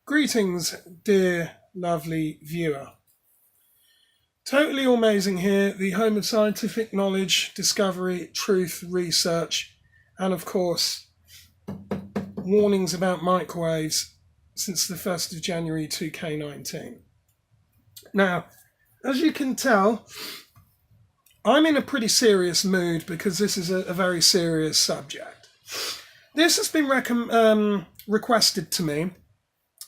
Greetings, dear lovely viewer. Totally amazing here, the home of scientific knowledge, discovery, truth, research, and of course, warnings about microwaves since the 1st of January 2K19. Now, as you can tell, I'm in a pretty serious mood because this is a very serious subject. This has been requested to me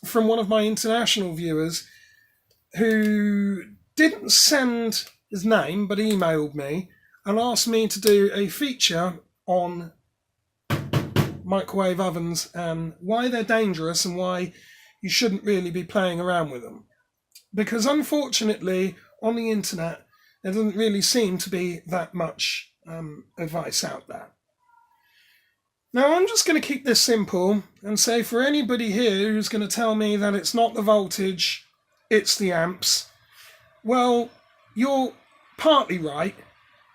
from one of my international viewers who didn't send his name but emailed me and asked me to do a feature on microwave ovens and why they're dangerous and why you shouldn't really be playing around with them. Because unfortunately on the internet there doesn't really seem to be that much advice out there. Now, I'm just going to keep this simple and say for anybody here who's going to tell me that it's not the voltage, it's the amps, well, you're partly right,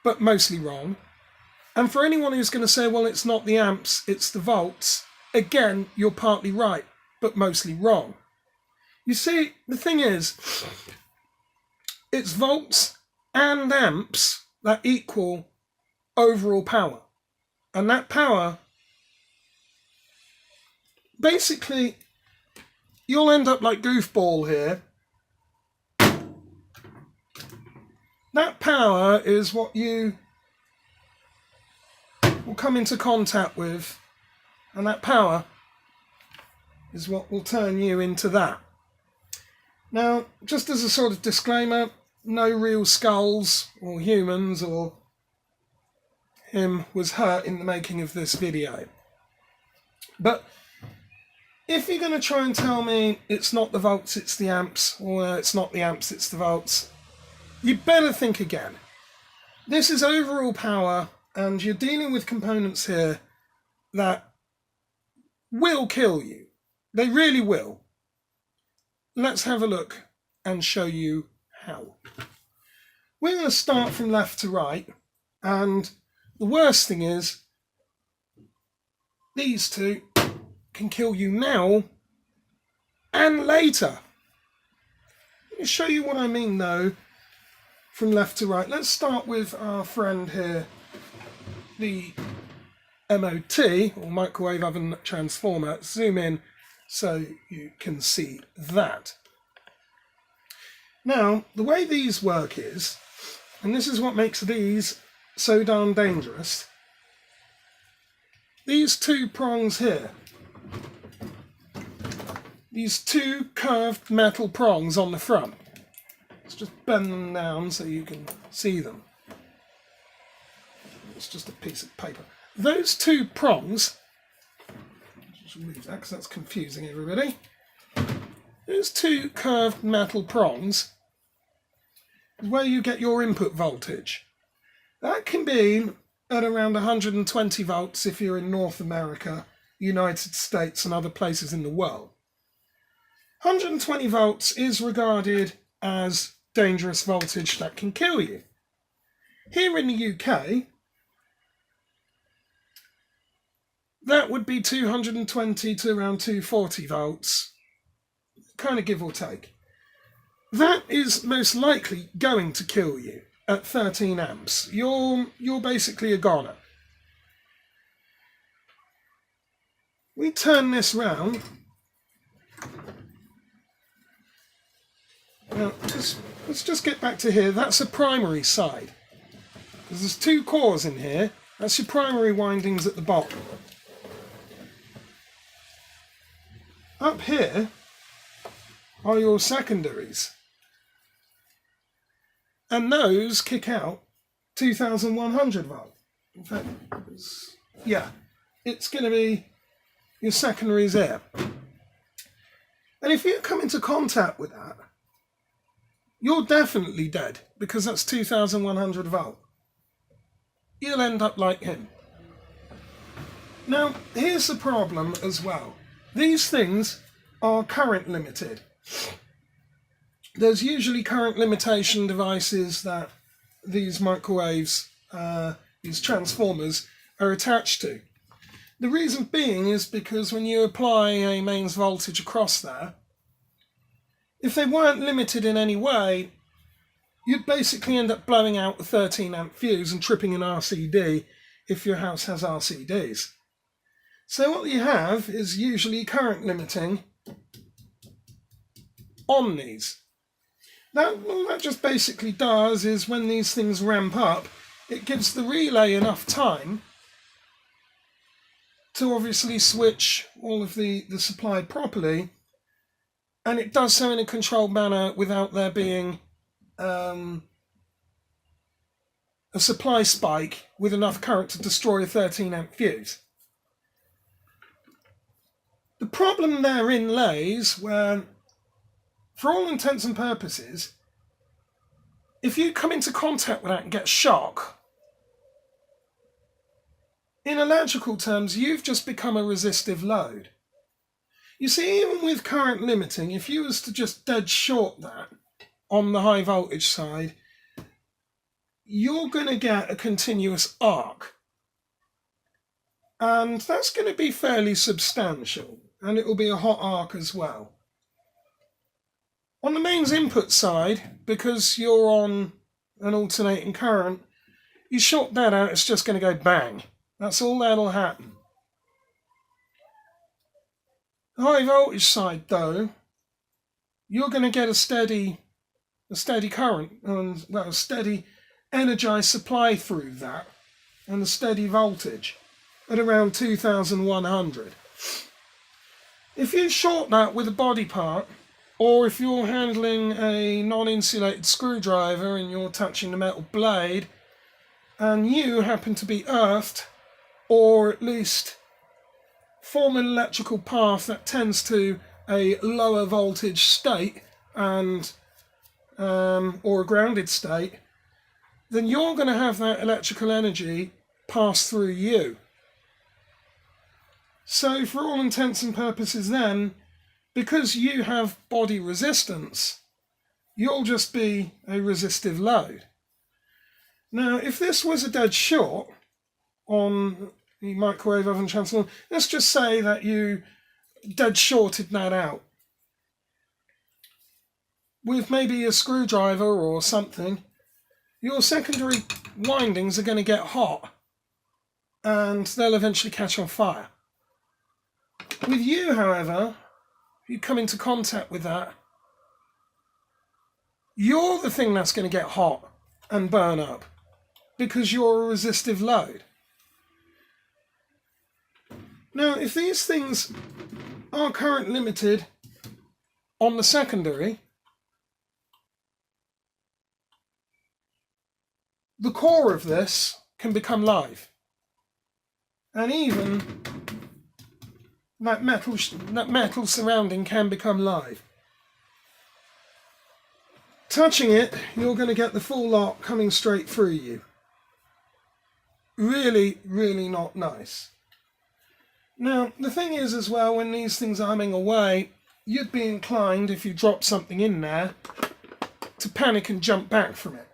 but mostly wrong. And for anyone who's going to say, well, it's not the amps, it's the volts, again, you're partly right, but mostly wrong. You see, the thing is, it's volts and amps that equal overall power. And that power, basically, you'll end up like Goofball here. That power is what you will come into contact with, and that power is what will turn you into that. Now, just as a sort of disclaimer, no real skulls or humans or him was hurt in the making of this video. But if you're going to try and tell me it's not the volts, it's the amps, or it's not the amps, it's the volts, you better think again. This is overall power, and you're dealing with components here that will kill you. They really will. Let's have a look and show you how. We're going to start from left to right, and the worst thing is these two can kill you now and later. Let me show you what I mean though from left to right. Let's start with our friend here, the MOT, or microwave oven transformer. Zoom in so you can see that. Now, the way these work is, and this is what makes these so darn dangerous, these two prongs here, these two curved metal prongs on the front. Let's just bend them down so you can see them. It's just a piece of paper. Those two prongs, just remove that because that's confusing everybody. Those two curved metal prongs is where you get your input voltage. That can be at around 120 volts if you're in North America, United States and other places in the world. 120 volts is regarded as dangerous voltage that can kill you. Here in the UK, that would be 220 to around 240 volts, kind of give or take. That is most likely going to kill you at 13 amps. You're basically a goner. We turn this round. Now, let's just get back to here. That's a primary side. There's two cores in here. That's your primary windings at the bottom. Up here are your secondaries. And those kick out 2100 volt. In fact, it's going to be your secondaries there. And if you come into contact with that, you're definitely dead because that's 2100 volt. You'll end up like him. Now, here's the problem as well. These things are current limited. There's usually current limitation devices that these microwaves, these transformers, are attached to. The reason being is because when you apply a mains voltage across there, If they weren't limited in any way, you'd basically end up blowing out the 13 amp fuse and tripping an RCD if your house has RCDs. So what you have is usually current limiting on these. What that just basically does is when these things ramp up, it gives the relay enough time to obviously switch all of the supply properly, and it does so in a controlled manner without there being a supply spike with enough current to destroy a 13 amp fuse. The problem therein lays where, for all intents and purposes, if you come into contact with that and get shock, in electrical terms, you've just become a resistive load. You see, even with current limiting, if you was to just dead short that on the high voltage side, you're going to get a continuous arc. And that's going to be fairly substantial, and it will be a hot arc as well. On the mains input side, because you're on an alternating current, you short that out, it's just going to go bang. That's all that'll happen. The high voltage side though, you're going to get a steady current and a steady energized supply through that, and a steady voltage at around 2100. If you short that with a body part, or if you're handling a non-insulated screwdriver and you're touching the metal blade, and you happen to be earthed, or at least form an electrical path that tends to a lower voltage state and or a grounded state, then you're going to have that electrical energy pass through you. So for all intents and purposes then, because you have body resistance, you'll just be a resistive load. Now, if this was a dead short on the microwave oven transformer, let's just say that you dead shorted that out with maybe a screwdriver or something, your secondary windings are going to get hot and they'll eventually catch on fire. With you, however, you come into contact with that, you're the thing that's going to get hot and burn up because you're a resistive load. Now, if these things are current limited on the secondary, the core of this can become live. And even that metal surrounding can become live. Touching it, you're going to get the full lot coming straight through you. Really, really not nice. Now, the thing is as well, when these things are humming away, you'd be inclined, if you drop something in there, to panic and jump back from it.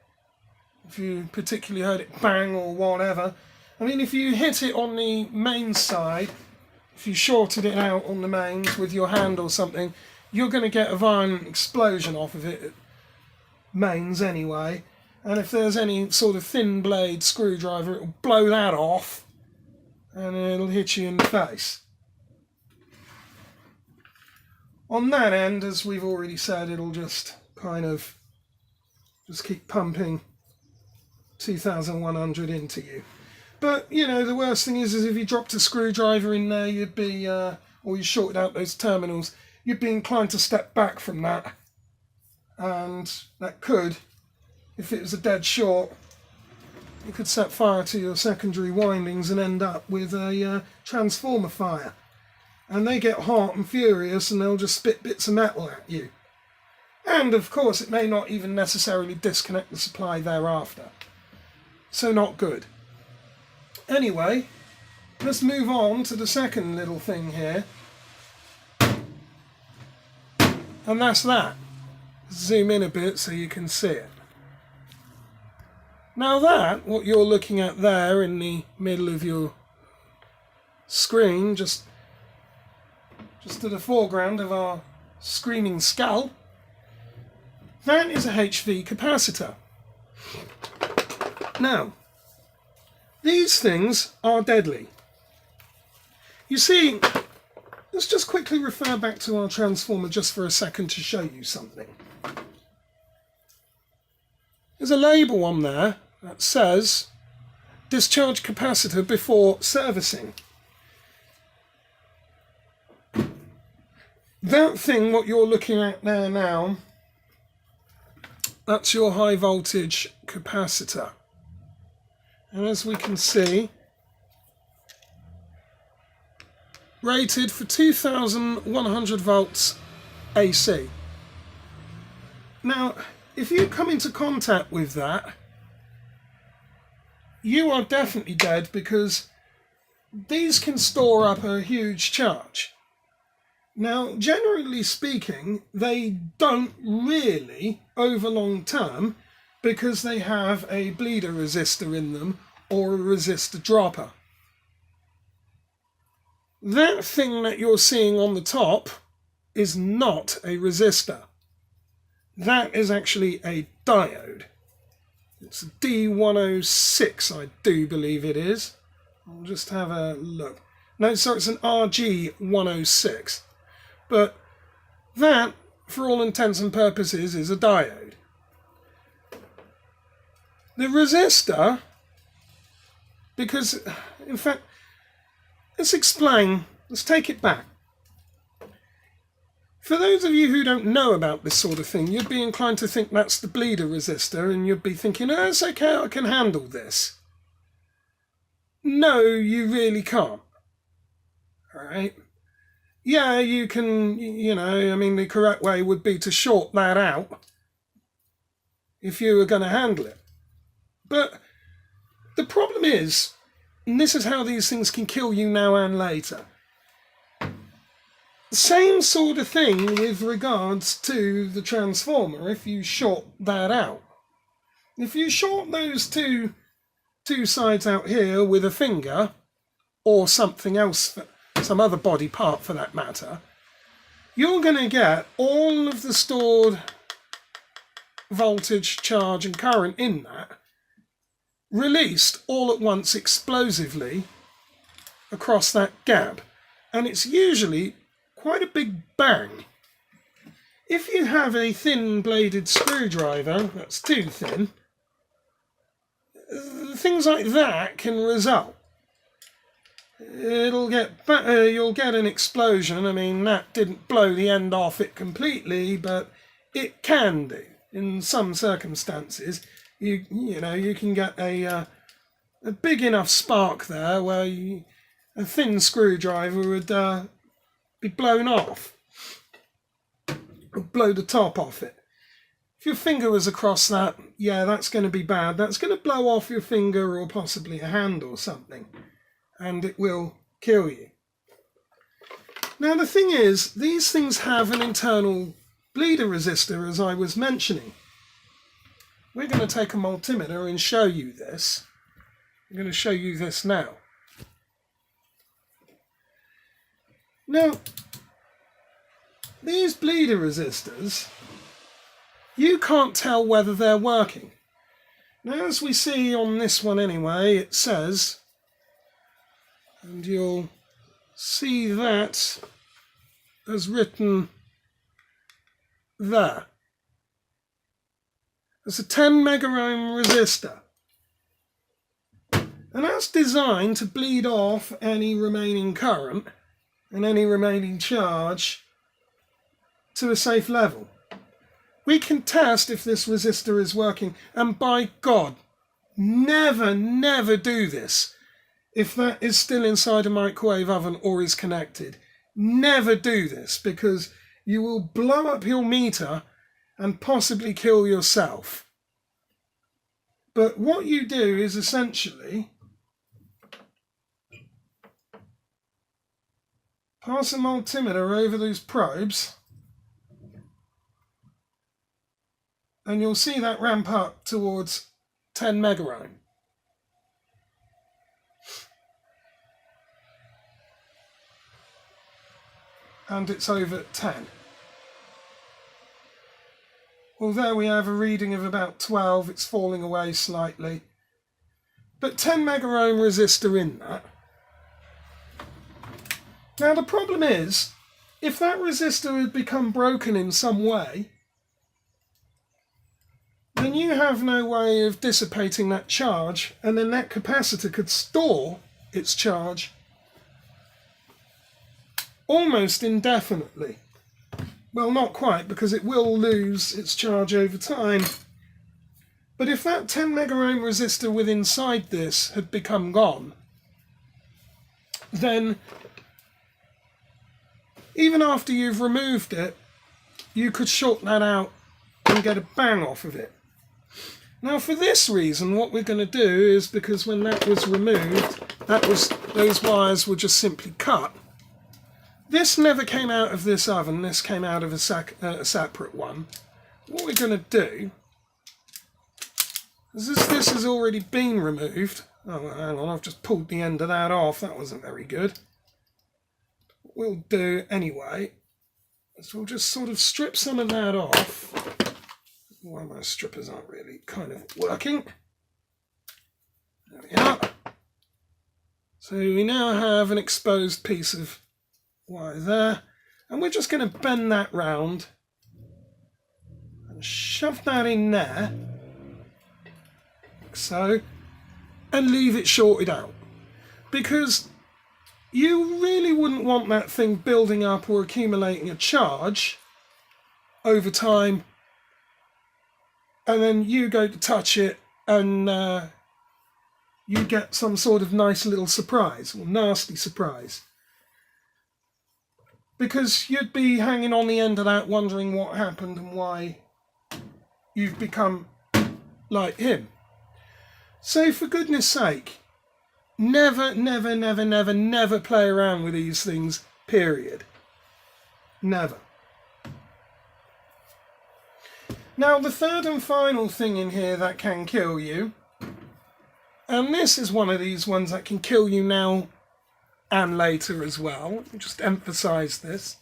If you particularly heard it bang or whatever. I mean, if you hit it on the mains side, if you shorted it out on the mains with your hand or something, you're going to get a violent explosion off of it at mains anyway. And if there's any sort of thin blade screwdriver, it'll blow that off and it'll hit you in the face. On that end, as we've already said, it'll just kind of just keep pumping 2100 into you. But, you know, the worst thing is if you dropped a screwdriver in there, you'd be, or you shorted out those terminals, you'd be inclined to step back from that. And that could, if it was a dead short, you could set fire to your secondary windings and end up with a transformer fire. And they get hot and furious and they'll just spit bits of metal at you. And of course it may not even necessarily disconnect the supply thereafter. So not good. Anyway, let's move on to the second little thing here. And that's that. Zoom in a bit so you can see it. Now that, what you're looking at there in the middle of your screen, just to the foreground of our screaming skull, That is a HV capacitor. Now, these things are deadly. You see, let's just quickly refer back to our transformer just for a second to show you something. There's a label on there that says discharge capacitor before servicing. That thing, what you're looking at there now, that's your high voltage capacitor. And as we can see, rated for 2100 volts AC. Now, if you come into contact with that, you are definitely dead, because these can store up a huge charge. Now, generally speaking, they don't really over long term, because they have a bleeder resistor in them or a resistor dropper. That thing that you're seeing on the top is not a resistor. That is actually a diode. It's a D106, I do believe it is. I'll just have a look. No, sorry, it's an RG106. But that, for all intents and purposes, is a diode. The resistor, because, in fact, let's explain, let's take it back. For those of you who don't know about this sort of thing, you'd be inclined to think that's the bleeder resistor, and you'd be thinking, oh, it's okay, I can handle this. No, you really can't. All right? Yeah, you can, you know, I mean, the correct way would be to short that out if you were going to handle it. But the problem is, and this is how these things can kill you now and later, the same sort of thing with regards to the transformer if you short that out. If you short those two sides out here with a finger, or something else, some other body part for that matter, you're going to get all of the stored voltage, charge and current in that released all at once explosively across that gap. And it's usually quite a big bang. If you have a thin bladed screwdriver that's too thin, things like that can result. You'll get an explosion. I mean, that didn't blow the end off it completely, but it can do in some circumstances. You know, you can get a big enough spark there where a thin screwdriver would be blown off, or blow the top off it. If your finger was across that, yeah, that's going to be bad. That's going to blow off your finger or possibly a hand or something, and it will kill you. Now the thing is, these things have an internal bleeder resistor, as I was mentioning. We're going to take a multimeter and show you this. I'm going to show you this now. Now, these bleeder resistors, you can't tell whether they're working. Now, as we see on this one anyway, it says, and you'll see that as written there. It's a 10 megaohm resistor, and that's designed to bleed off any remaining current and any remaining charge to a safe level. We can test if this resistor is working, and by God, never do this if that is still inside a microwave oven or is connected. Never do this, because you will blow up your meter and possibly kill yourself. But what you do is essentially pass a multimeter over those probes, and you'll see that ramp up towards 10 megaohm. And it's over at 10. Although we have a reading of about 12, it's falling away slightly. But 10 mega ohm resistor in that. Now the problem is, if that resistor had become broken in some way, then you have no way of dissipating that charge, and then that capacitor could store its charge almost indefinitely. Well, not quite, because it will lose its charge over time. But if that 10 mega ohm resistor with inside this had become gone, then even after you've removed it, you could short that out and get a bang off of it. Now for this reason, what we're going to do is, because when that was removed, those wires were just simply cut. This never came out of this oven, this came out of a separate one. What we're going to do is this has already been removed. Oh, hang on, I've just pulled the end of that off. That wasn't very good. What we'll do anyway is we'll just sort of strip some of that off. Why my strippers aren't really kind of working. There we are. So we now have an exposed piece of wire there, and we're just going to bend that round and shove that in there, like so, and leave it shorted out, because you really wouldn't want that thing building up or accumulating a charge over time, and then you go to touch it and you get some sort of nice little surprise, or nasty surprise. Because you'd be hanging on the end of that wondering what happened and why you've become like him. So for goodness sake, never, never, never, never, never play around with these things, period. Never. Now the third and final thing in here that can kill you, and this is one of these ones that can kill you now and later as well. Let me just emphasize this.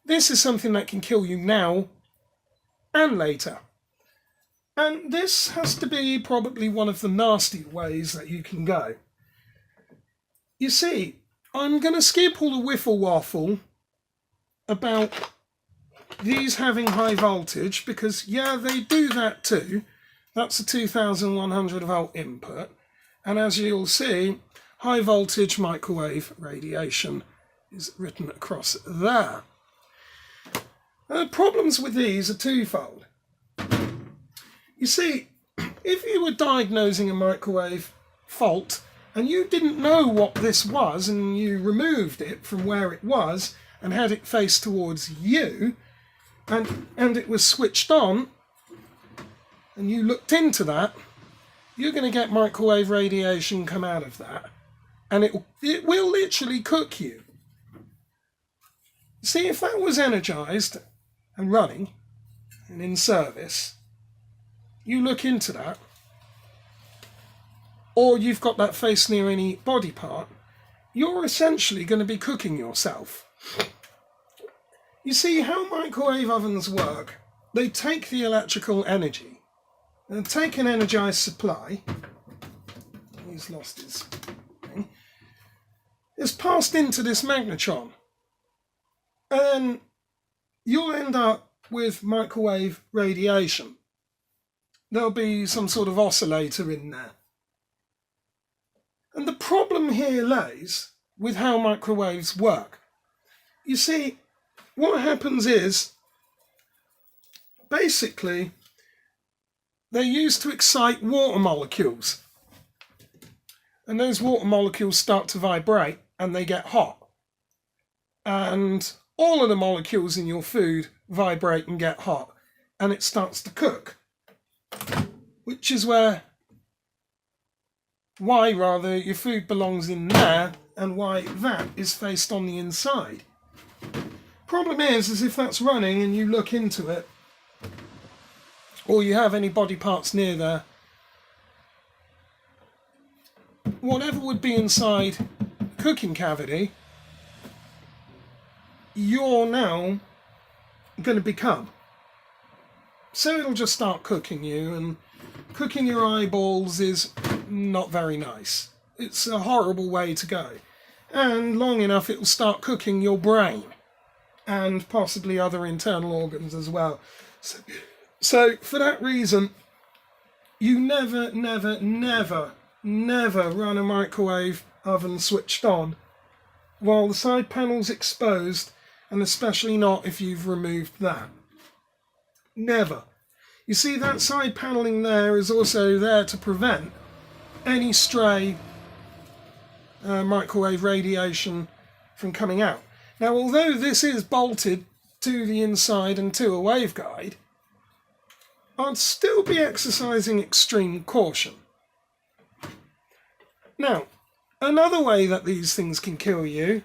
This is something that can kill you now and later. And this has to be probably one of the nasty ways that you can go. You see, I'm going to skip all the whiffle waffle about these having high voltage, because yeah, they do that too. That's a 2100 volt input. And as you'll see, high voltage microwave radiation is written across there. The problems with these are twofold. You see, if you were diagnosing a microwave fault and you didn't know what this was, and you removed it from where it was and had it face towards you, and it was switched on, and you looked into that, you're going to get microwave radiation come out of that. And it will literally cook you. See, if that was energized and running and in service, you look into that, or you've got that face near any body part, you're essentially going to be cooking yourself. You see how microwave ovens work? They take the electrical energy and take an energized supply. He's lost his thing. It's passed into this magnetron, and then you'll end up with microwave radiation. There'll be some sort of oscillator in there. And the problem here lays with how microwaves work. You see, what happens is, basically, they're used to excite water molecules. And those water molecules start to vibrate and they get hot. And all of the molecules in your food vibrate and get hot. And it starts to cook. Which is why your food belongs in there, and why that is faced on the inside. Problem is if that's running and you look into it, or you have any body parts near there, whatever would be inside the cooking cavity, you're now going to become. So it'll just start cooking you, and cooking your eyeballs is not very nice. It's a horrible way to go. And long enough it will start cooking your brain and possibly other internal organs as well. So for that reason, you never run a microwave oven switched on while the side panel's exposed, and especially not if you've removed that. Never. You see, that side paneling there is also there to prevent any stray microwave radiation from coming out. Now, although this is bolted to the inside and to a waveguide, I'd still be exercising extreme caution. Now, another way that these things can kill you,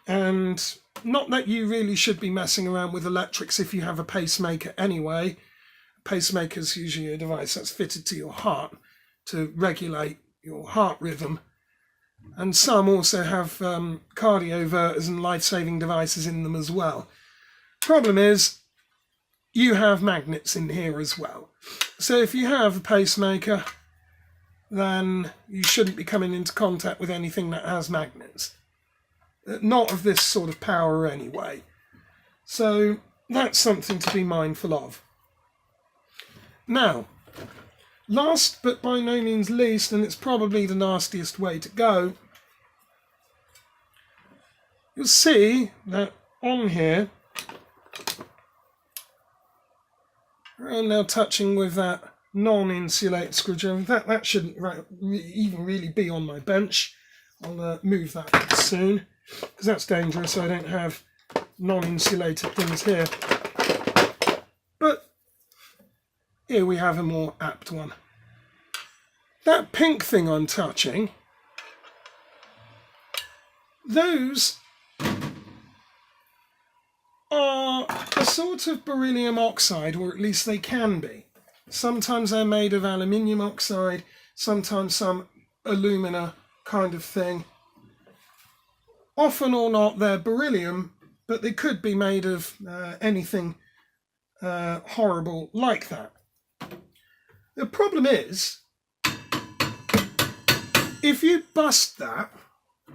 and not that you really should be messing around with electrics if you have a pacemaker anyway. A pacemaker is usually a device that's fitted to your heart to regulate your heart rhythm. And some also have cardioverters and life-saving devices in them as well. Problem is, you have magnets in here as well. So if you have a pacemaker, then you shouldn't be coming into contact with anything that has magnets. Not of this sort of power anyway. So that's something to be mindful of. Now, last but by no means least, and it's probably the nastiest way to go, you'll see that on here, I'm now touching with that non-insulated screwdriver. That shouldn't even really be on my bench. I'll move that soon, because that's dangerous. I don't have non-insulated things here. But here we have a more apt one. That pink thing I'm touching, those are a sort of beryllium oxide, or at least they can be. Sometimes they're made of aluminium oxide, sometimes some alumina kind of thing. Often or not they're beryllium, but they could be made of anything horrible like that. The problem is, if you bust that,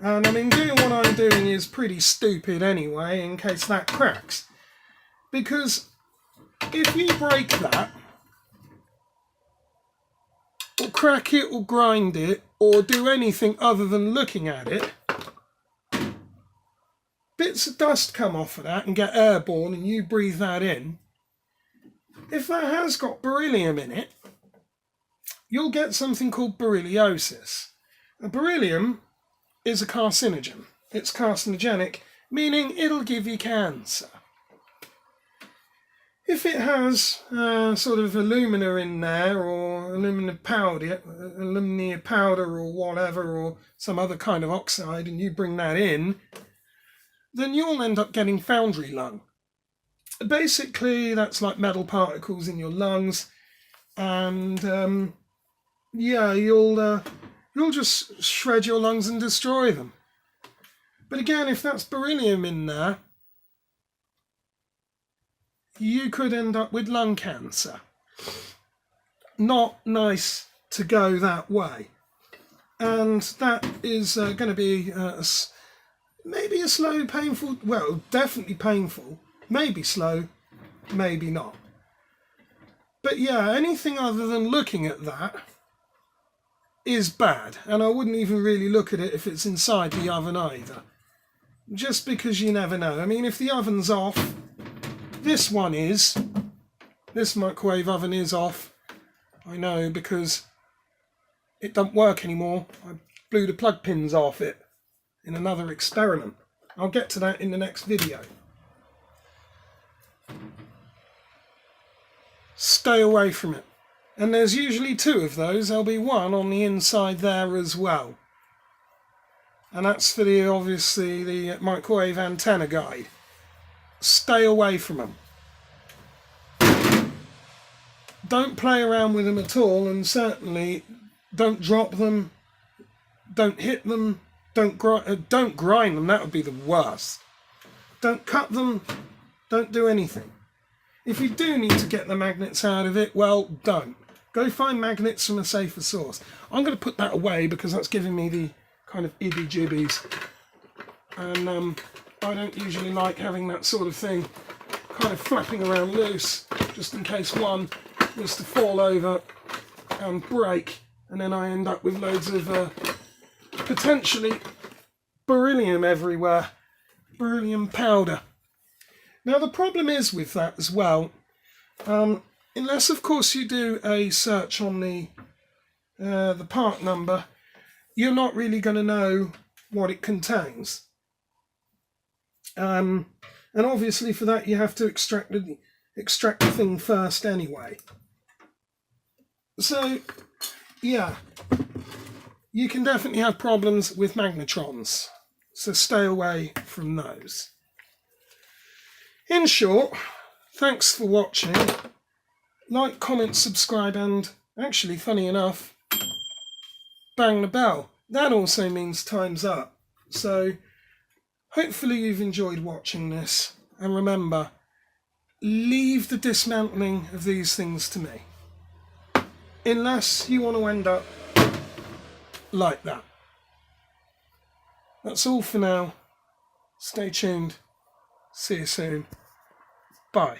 and I mean doing what I'm doing is pretty stupid anyway in case that cracks, because if you break that, or crack it or grind it or do anything other than looking at it, bits of dust come off of that and get airborne and you breathe that in. If that has got beryllium in it, you'll get something called berylliosis. Beryllium is a carcinogen. It's carcinogenic, meaning it'll give you cancer. If it has sort of alumina in there, or alumina powder or whatever, or some other kind of oxide, and you bring that in, then you'll end up getting foundry lung. Basically, that's like metal particles in your lungs, and yeah, you'll just shred your lungs and destroy them. But again, if that's beryllium in there, you could end up with lung cancer. Not nice to go that way. And that is going to be maybe a slow, painful, well, definitely painful, maybe slow, maybe not. But yeah, anything other than looking at that is bad. And I wouldn't even really look at it if it's inside the oven either. Just because you never know. I mean, if the oven's off, this microwave oven is off. I know, because it doesn't work anymore. I blew the plug pins off it in another experiment. I'll get to that in the next video. Stay away from it. And there's usually two of those. There'll be one on the inside there as well. And that's for obviously the microwave antenna guide. Stay away from them. Don't play around with them at all, and certainly don't drop them, don't hit them, don't grind them, that would be the worst. Don't cut them, don't do anything. If you do need to get the magnets out of it, well, don't. Go find magnets from a safer source. I'm going to put that away because that's giving me the kind of ibby-jibbies. And I don't usually like having that sort of thing kind of flapping around loose, just in case one was to fall over and break, and then I end up with loads of potentially beryllium everywhere, beryllium powder. Now the problem is with that as well, unless of course you do a search on the part number, you're not really going to know what it contains. And obviously for that you have to extract the thing first anyway. So yeah, you can definitely have problems with magnetrons, so stay away from those. In short, thanks for watching. Like, comment, subscribe, and actually, funny enough, bang the bell. That also means time's up. So hopefully you've enjoyed watching this, and remember, leave the dismantling of these things to me, unless you want to end up like that. That's all for now. Stay tuned. See you soon. Bye.